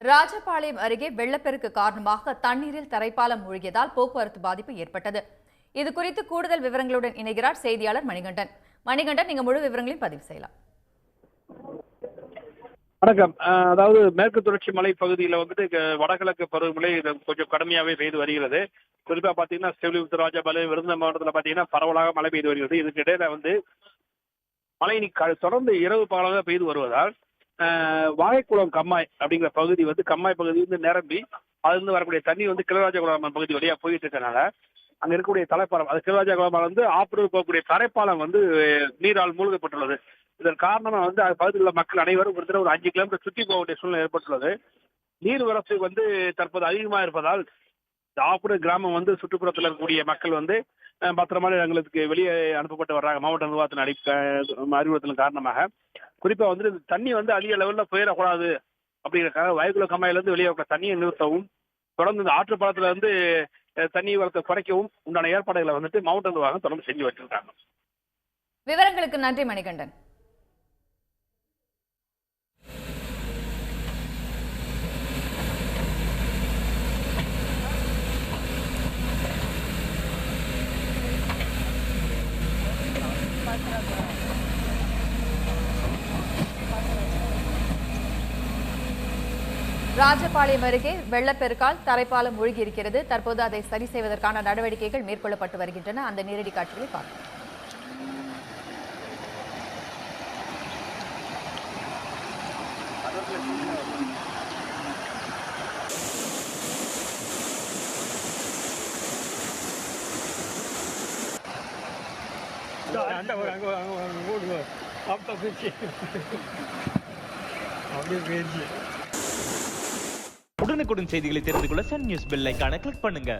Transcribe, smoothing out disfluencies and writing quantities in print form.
ராஜபாளையம் அருகே வெள்ளப்பெருக்கு காரணமாக தண்ணீரில் தரைப்பாலம் மூழ்கியதால் போக்குவரத்து பாதிப்பு ஏற்பட்டது. இதுகுறித்து கூடுதல் விவரங்களுடன் இணைகிறார் செய்தியாளர் மணிகண்டன். மணிகண்டன், நீங்க முழு விவரங்களையும் பதிவு செய்யலாம். வணக்கம். அதாவது மேற்கு தொடர்ச்சி மலை பகுதியில் வந்துட்டு வடகிழக்கு பருவமழை கொஞ்சம் கடுமையாவே பெய்து வருகிறது. குறிப்பா பாத்தீங்கன்னா ஸ்ரீவில்லிபுத்தூர், ராஜபாளையம், விருதுநகர் மாவட்டத்தில் பாத்தீங்கன்னா பரவலாக மழை பெய்து வருகிறது. இதுக்கு இடையில மழை தொடர்ந்து இரவு பகலாக பெய்து வருவதால் வாகைக்குளம் கம்மாய் அப்படிங்கிற பகுதி கம்மாய் பகுதி நிரம்பி அதுல வரக்கூடிய தண்ணி கிளராஜகுளம் பகுதி வழியா போயிட்டு இருக்கனால அங்க இருக்கக்கூடிய தலைப்பாலம், அது கிளராஜகுளம் ஆப்பூர் போகக்கூடிய தரைப்பாலம் நீரால் மூழ்கப்பட்டுள்ளது. இதன் காரணமா அது பகுதியில் உள்ள மக்கள் அனைவரும் ஒரு 5 கிலோமீட்டர் சுற்றி போகக்கூடிய சூழ்நிலை ஏற்பட்டுள்ளது. நீர்வரத்து தற்போது அதிகமா இருப்பதால் ஆப்பூர் கிராமம் சுற்றுப்புறத்தில் இருக்கக்கூடிய மக்கள் பத்திரமான இடங்களுக்கு வெளியே அனுப்பப்பட்டு வர்றாங்க. மாவட்ட நிர்வாகத்தின் அறிவுறுத்தலின் காரணமாக குறிப்பா தண்ணி அதிக லெவல்ல போயிடக்கூடாது அப்படிங்கிறக்காக வாய்க்குளம் கம்மாயிலிருந்து வெளியே இருக்கிற தண்ணியை நிறுத்தவும், தொடர்ந்து இந்த ஆற்றுப்பாலத்துல தண்ணி வரத்தை குறைக்கவும் உண்டான ஏற்பாடுகளை மாவட்ட நிர்வாகம் தொடர்ந்து செஞ்சு வச்சிருக்காங்க. விவரங்களுக்கு நன்றி மணிகண்டன். ராஜபாளையம் அருகே வெள்ளப்பெருக்கால் தரைப்பாலம் மூழ்கியிருக்கிறது. தற்போது அதை சரி செய்வதற்கான நடவடிக்கைகள் மேற்கொள்ளப்பட்டு வருகின்றன. அந்த நேரடி காட்சிகளை பார்க்கலாம். உடனுக்குடன் செய்திகளை தெரிந்து கொள்ள சன் நியூஸ் பெல் ஐகானை கிளிக் பண்ணுங்க.